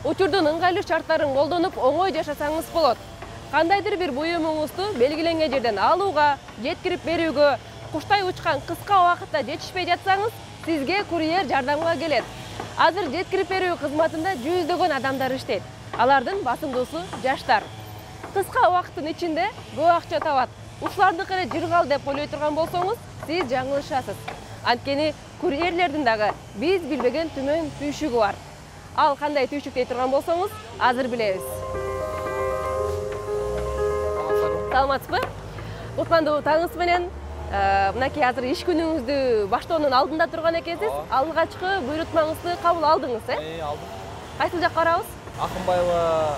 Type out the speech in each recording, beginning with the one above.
Учурдун ыңгайлуу шарттарын колдонуп оңой жашасаңыз болот. Кандайдыр бир буюмуңузду белгиленген жерден алууга, жеткирип берүүгө, куштай учкан кыска убакытта жетишпей жатсаңыз, сизге курьер жардамга келет. Азыр жеткирип берүү кызматында жүздөгөн адамдар иштейт. Алардын басымдуусу жаштар. Кыска убакыттын ичинде көп акча табат. Ушулардыкы эле жыргал деп ойлой турган болсоңуз, сиз жаңылышасыз. Анткени курьерлердин дагы биз билбеген түмөн түйшүгү бар. Ал кандай түйшүк дей турган болсоңуз, азыр билебиз. Саламатсызбы? Кутмандуу таңыңыз менен мынакей азыр иш күнүңүздү баштоонун алдында турган экенсиз. Алгачкы буйрутмаңызды кабыл алдыңыз, Алдым. Кайсыл жакка барабыз? Акынбаева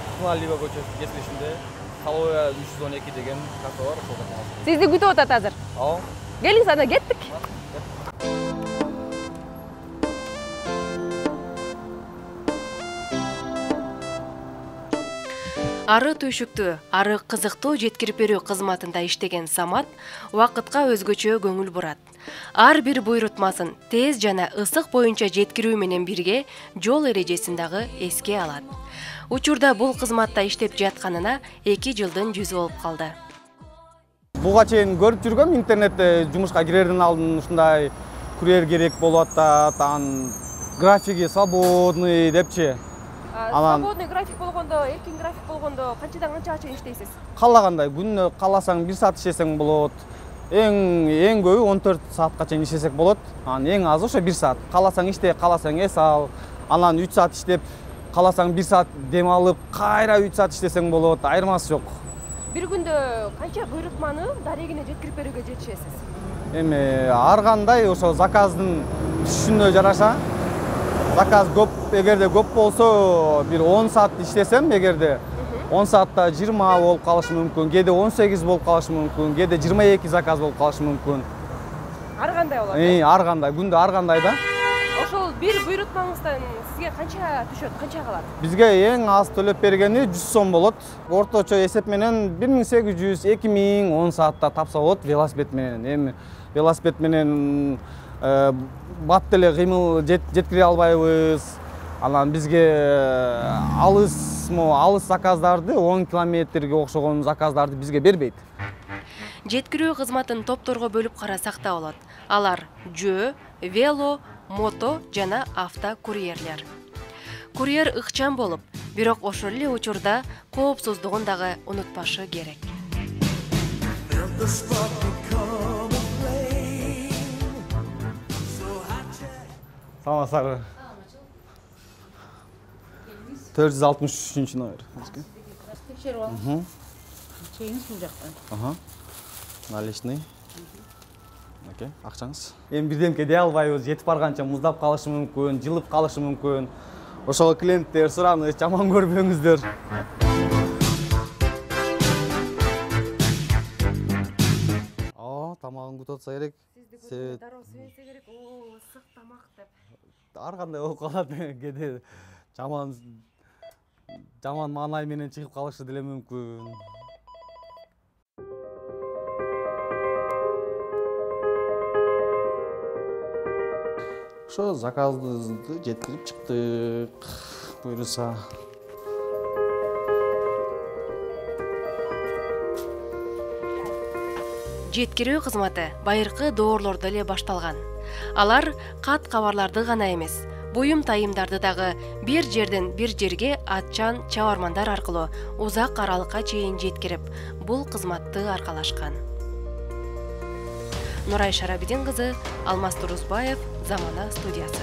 Кызмалиева көчөсү кесилишинде Салоя 312 деген кафе бар, ошол жакка. Сизди күтүп атат азыр. Келиңиз, анда кеттик. Ары түйшүктүү, ары кызыктуу жеткирип берүү кызматында иштеген Самат убакытка өзгөчө көңүл бурат. Ар бир буйрутмасын тез жана ысык боюнча жеткирүү менен бирге жол эрежесин дагы эске алат. Учурда бул кызматта иштеп жатканына 2 жылдын жүзү болуп калды. Буга чейин көрүп жүргөм интернетте, жумушка кирердин алдын ушундай курьер керек болуп атат, анан графиги свободный депчи. Свободный график болгондо, эркин график болгондо канчадан канчага чейин иштейсиз? Каалагандай, күнүнө кааласаң 1 саат иштесең болот. Эң көбү 14 саатка чейин иштесек болот. Анан эң азы ошо 1 саат. Кааласаң иште, кааласаң эс ал. Анан 3 саат иштеп, кааласаң 1 саат дем алып, кайра 3 саат иштесең болот. Айырмасы жок. Бир күндө канча буйрутманы дарегине жеткирип берүүгө жетишесиз? Эми ар кандай ошо заказдын түшүнө жараша. Заказ көп, эгерде көп болсо, бир 10 саат иштесем, эгерде 10 саатта 20 болуп калышы мүмкүн, кээде 18 болуп калышы мүмкүн, кээде 22 заказ болуп калышы мүмкүн. Ар кандай болот? Ар кандай, күндө ар кандай да. Ошол бир буйрутмаңыздан сизге канча түшөт, канча калат? Бизге эң аз төлөп бергени 100 сом болот. Орточо эсеп менен 1800, 2000 10 саатта тапса болот велосипед менен. Эми велосипед менен бат деле кыймыл жеткире албайбыз. Анан бизге алыс заказдарды, 10 километрге окшогон заказдарды бизге бербейт. Жеткирүү кызматын топторго бөлүп карасак да болот. Алар жөө, вело, мото жана авто курьерлер. Курьер ыкчам болуп, бирок ошол эле учурда коопсуздугун дагы унутпашы керек. Саламатсызбы. 463 номер. Текшерип алыңыз. Чейиңиз бул жакта. Наличный. Окей, акчаңыз. Эми бирдемке дей албайбыз, жетип барганча муздап калышы мүмкүн, жылып калышы мүмкүн. Ошого клиенттер суранып, жаман көрбөңүздөр. Тамагын күтүп атса керек. Сизди дароо сөйсө керек, ысык тамак деп. Ар кандай болуп калат, кээде жаман маанай менен чыгып калышы деле мүмкүн. Ошо заказды жеткирип чыктык. Буйруса. Жеткирүү кызматы байыркы доорлордо эле башталган. Алар кат кабарларды гана эмес, буюм тайымдарды дагы бир жерден бир жерге атчан чабармандар аркылуу узак аралыкка чейин жеткирип, бул кызматты аркалашкан. Нурай Шарабидин кызы, Алмаз Турузбаев, Замана студиясы.